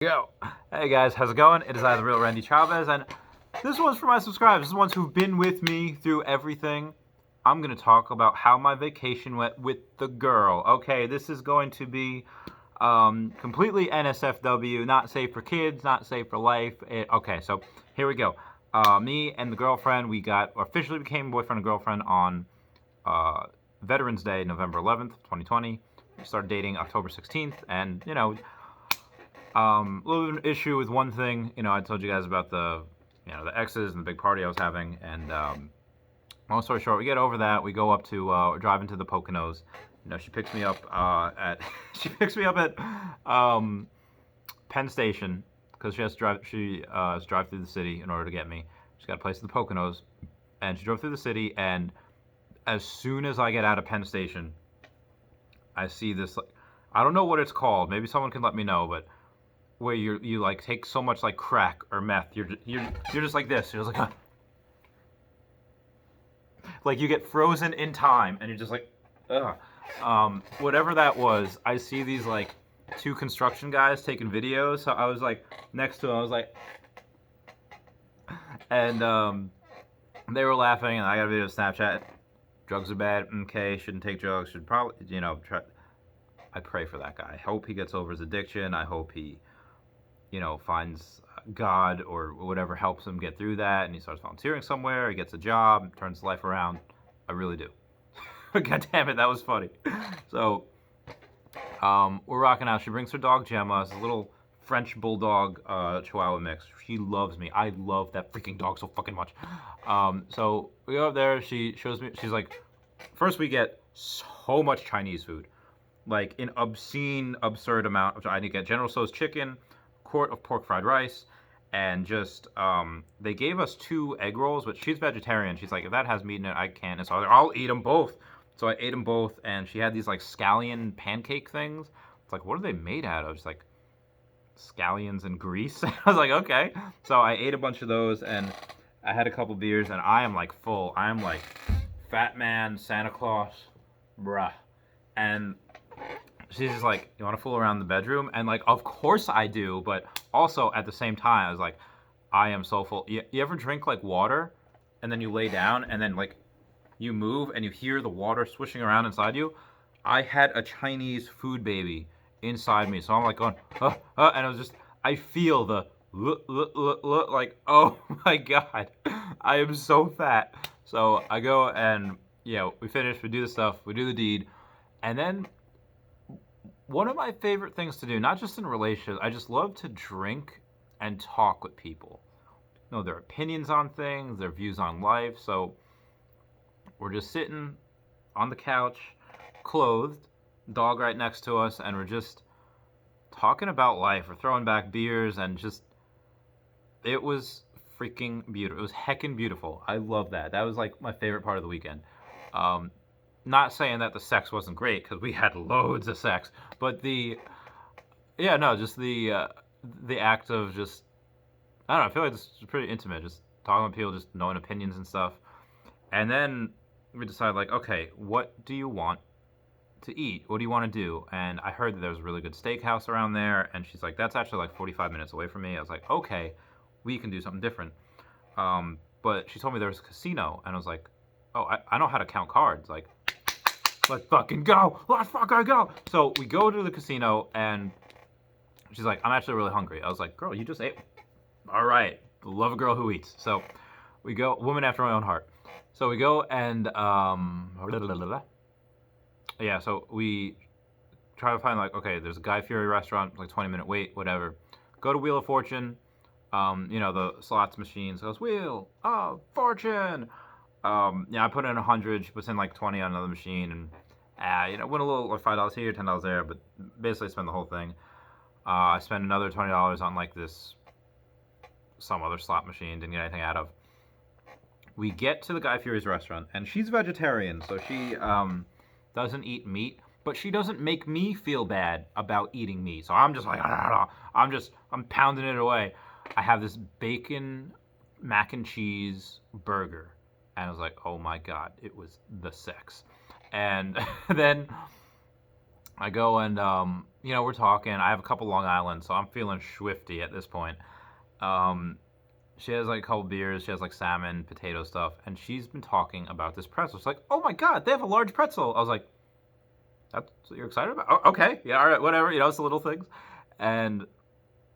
Go. Hey guys, how's it going? It is I, the real Randy Chavez, and this one's for my subscribers. This is the ones who've been with me through everything. I'm going to talk about how my vacation went with the girl. Okay, this is going to be completely NSFW, not safe for kids, not safe for life. Okay, so here we go. Me and the girlfriend, we officially became boyfriend and girlfriend on Veterans Day, November 11th, 2020. We started dating October 16th, and a little bit of an issue with one thing. I told you guys about the exes and the big party I was having, and long story short, we get over that. We go up to we're driving to the Poconos. She picks me up at Penn Station because she has to drive. She has to drive through the city in order to get me. She's got a place at the Poconos, and she drove through the city. And as soon as I get out of Penn Station, I see this. I don't know what it's called. Maybe someone can let me know, but where you like take so much like crack or meth, you're just like this. You're just like, like you get frozen in time, and you're just like, ugh. Whatever that was, I see these like two construction guys taking videos. So I was like next to them. I was like, and they were laughing, and I got a video of Snapchat. Drugs are bad. Okay, shouldn't take drugs. Should probably try. I pray for that guy. I hope he gets over his addiction. I hope he finds God or whatever helps him get through that, and he starts volunteering somewhere, he gets a job, turns his life around. I really do. God damn it, that was funny. So, we're rocking out. She brings her dog Gemma. It's a little French bulldog Chihuahua mix. She loves me. I love that freaking dog so fucking much. So we go up there. She shows me. She's like, first we get so much Chinese food, like an obscene, absurd amount. I need to get General Tso's chicken, quart of pork fried rice, and just they gave us 2 egg rolls, but she's vegetarian. She's like, if that has meat in it, I can't. And so I was like, I'll eat them both. So I ate them both, and she had these like scallion pancake things. It's like, what are they made out of? It's like scallions and grease. I was like, okay. So I ate a bunch of those, and I had a couple beers, and I am like full. I am like fat man Santa Claus, bruh. And she's just like, you want to fool around the bedroom? And like, of course I do, but also at the same time, I was like, I am so full. You ever drink like water, and then you lay down, and then like you move, and you hear the water swishing around inside you? I had a Chinese food baby inside me, so I'm like going, and I was just, I feel the like, oh my god, I am so fat. So I go and we finish, we do the stuff, we do the deed, and then one of my favorite things to do, not just in relationships, I just love to drink and talk with people. Know their opinions on things, their views on life. So we're just sitting on the couch, clothed, dog right next to us, and we're just talking about life. We're throwing back beers, and just, it was freaking beautiful. It was heckin' beautiful. I love that. That was like my favorite part of the weekend. Not saying that the sex wasn't great, because we had loads of sex, but just the act of just, I don't know, I feel like this is pretty intimate, just talking with people, just knowing opinions and stuff. And then we decided, like, okay, what do you want to eat? What do you want to do? And I heard that there was a really good steakhouse around there, and she's like, that's actually like 45 minutes away from me. I was like, okay, we can do something different. But she told me there was a casino, and I was like, oh, I know how to count cards. Like, let's fucking go. Let's fucking go. So we go to the casino, and she's like, I'm actually really hungry. I was like, girl, you just ate. All right. Love a girl who eats. So we go, woman after my own heart. So we go and, so we try to find, like, okay, there's a Guy Fieri restaurant, like 20-minute wait, whatever. Go to Wheel of Fortune, the slots machines. Goes, Wheel of Fortune. I put in 100. She puts in like 20 on another machine, and win a little, like $5 here, $10 there, but basically spend the whole thing. I spent another $20 on like some other slot machine. Didn't get anything out of. We get to the Guy Fieri's restaurant, and she's vegetarian, so she doesn't eat meat, but she doesn't make me feel bad about eating meat. So I'm just like, I'm pounding it away. I have this bacon mac and cheese burger. And I was like, oh my god, it was the sex. And then I go and we're talking. I have a couple Long Island, so I'm feeling swifty at this point. Um, she has like a couple beers. She has like salmon, potato stuff, and she's been talking about this pretzel. She's like, "Oh my god, they have a large pretzel." I was like, "That's what you're excited about?" Oh, okay, yeah, all right, whatever. It's the little things. And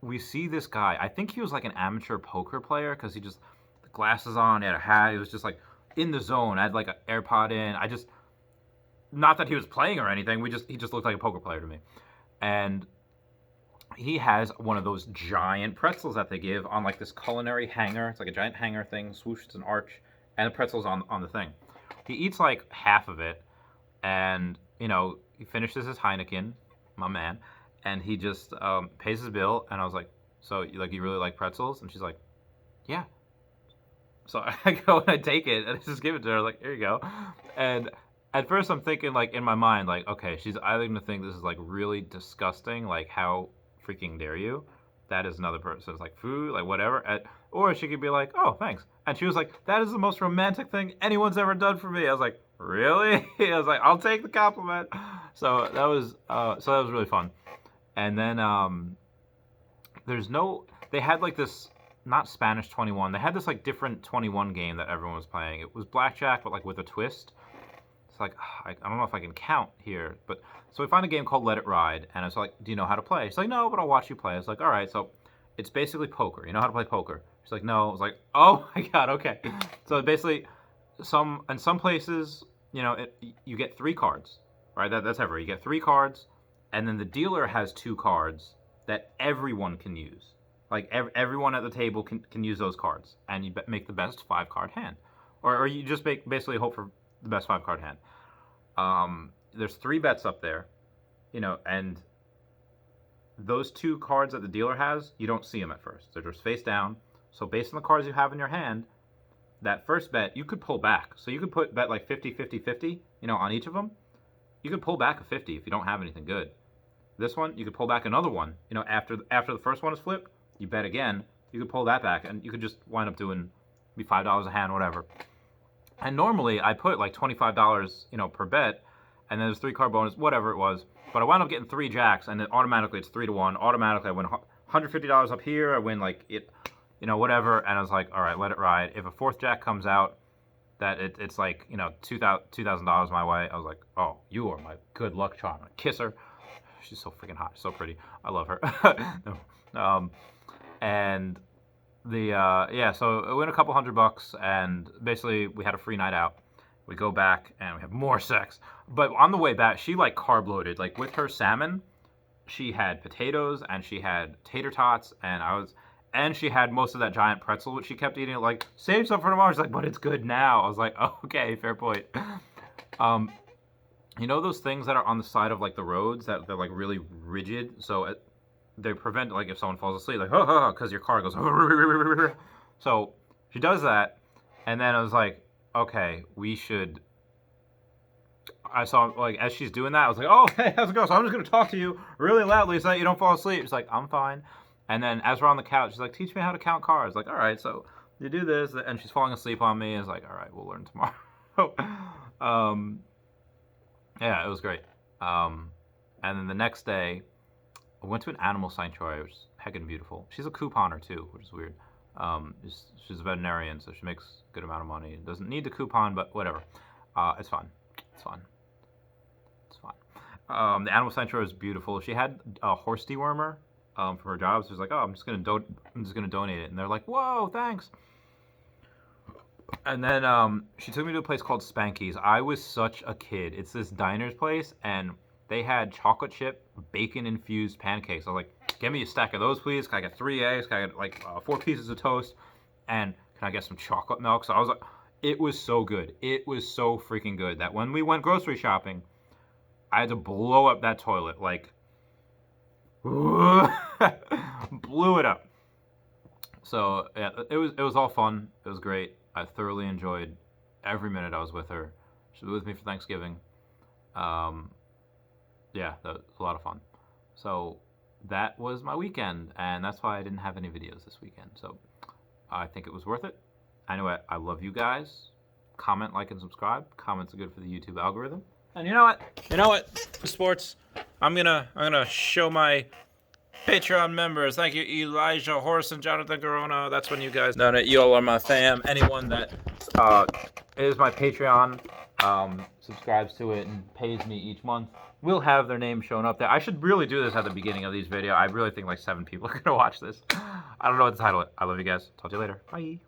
we see this guy. I think he was like an amateur poker player because he just the glasses on, he had a hat. He was just like in the zone. I had like an AirPod in. I just not that he was playing or anything. He just looked like a poker player to me. And he has one of those giant pretzels that they give on like this culinary hanger. It's like a giant hanger thing, swoosh, it's an arch, and the pretzel's on the thing. He eats like half of it, and he finishes his Heineken, my man, and he just pays his bill. And I was like, "So, you really like pretzels?" And she's like, "Yeah." So I go and I take it and I just give it to her. Like, here you go. And at first I'm thinking like in my mind like, okay, she's either gonna think this is like really disgusting, like how freaking dare you? That is another person's like food, like whatever. Or she could be like, oh, thanks. And she was like, that is the most romantic thing anyone's ever done for me. I was like, really? I was like, I'll take the compliment. So that was really fun. And then they had like this not Spanish 21. They had this like different 21 game that everyone was playing. It was blackjack, but like with a twist. It's like I don't know if I can count here, but so we find a game called Let It Ride, and I was like, "Do you know how to play?" She's like, "No, but I'll watch you play." I was like, "All right." So it's basically poker. You know how to play poker? She's like, "No." I was like, "Oh my god, okay." So basically, in some places, you get 3 cards, right? That's everywhere. You get 3 cards, and then the dealer has 2 cards that everyone can use. Like everyone at the table can use those cards, and you make the best 5-card hand, or you just basically hope for the best 5-card hand. There's 3 bets up there, and those 2 cards that the dealer has, you don't see them at first. They're just face down. So based on the cards you have in your hand, that first bet you could pull back. So you could bet like 50, 50, 50, on each of them. You could pull back a 50 if you don't have anything good. This one, you could pull back another one. After the first one is flipped, you bet again. You could pull that back, and you could just wind up doing maybe $5 a hand, whatever. And normally I put like $25, per bet, and then there's 3-card bonus, whatever it was. But I wound up getting 3 jacks, and then automatically it's 3-1. Automatically I win $150 up here. I win like it, whatever. And I was like, all right, let it ride. If a 4th jack comes out, that it's like $2,000 my way. I was like, oh, you are my good luck charm. I kiss her. She's so freaking hot, so pretty. I love her. No. And so I win a couple $100, and basically we had a free night out. We go back and we have more sex. But on the way back, she like carb loaded. Like with her salmon, she had potatoes and she had tater tots, and she had most of that giant pretzel which she kept eating. Like, save some for tomorrow. She's like, but it's good now. I was like, oh, okay, fair point. Those things that are on the side of like the roads that they're like really rigid, so they prevent like if someone falls asleep, like because your car goes. So she does that, and then I was like, okay, we should. I saw like as she's doing that, I was like, oh hey, how's it going? So I'm just gonna talk to you really loudly so that you don't fall asleep. She's like, I'm fine. And then as we're on the couch, she's like, teach me how to count cars. Like, all right, so you do this, and she's falling asleep on me. It's like, all right, we'll learn tomorrow. Yeah, it was great. And then the next day, I went to an animal sanctuary, which is heckin' beautiful. She's a couponer too, which is weird. She's a veterinarian, so she makes a good amount of money. Doesn't need to coupon, but whatever. It's fun. It's fun. It's fun. The animal sanctuary was beautiful. She had a horse dewormer from her job. So she was like, "Oh, I'm just gonna donate it," and they're like, "Whoa, thanks." And then she took me to a place called Spanky's. I was such a kid. It's this diner's place, and they had chocolate chip, bacon-infused pancakes. I was like, give me a stack of those, please. Can I get 3 eggs? Can I get like 4 pieces of toast? And can I get some chocolate milk? So I was like, it was so good. It was so freaking good that when we went grocery shopping, I had to blow up that toilet. Like, blew it up. So yeah, it was all fun. It was great. I thoroughly enjoyed every minute I was with her. She was with me for Thanksgiving. Yeah, that was a lot of fun. So that was my weekend, and that's why I didn't have any videos this weekend. So I think it was worth it. Anyway, I love you guys. Comment, like, and subscribe. Comments are good for the YouTube algorithm. And you know what? Sports I'm gonna show my Patreon members. Thank you, Elijah Horse and Jonathan Corona. That's when you guys know that you all are my fam. Anyone that is my Patreon, subscribes to it and pays me each month, will have their name shown up there. I should really do this at the beginning of these videos. I really think like 7 people are gonna watch this. I don't know what to title it. I love you guys. Talk to you later. Bye.